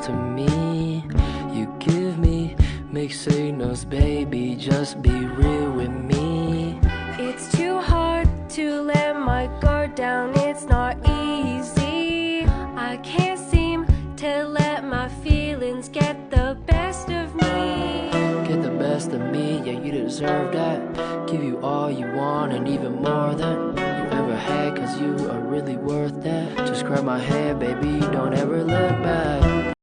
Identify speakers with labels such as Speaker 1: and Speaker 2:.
Speaker 1: to me. You give me mixed signals, baby, just be real with me.
Speaker 2: It's too hard to let my guard down, it's not easy. I can't seem to let my feelings get the best of me.
Speaker 1: Get the best of me, yeah, you deserve that. Give you all you want and even more than you ever had, cause you are really worth that. Just grab my hand, baby, don't ever look back.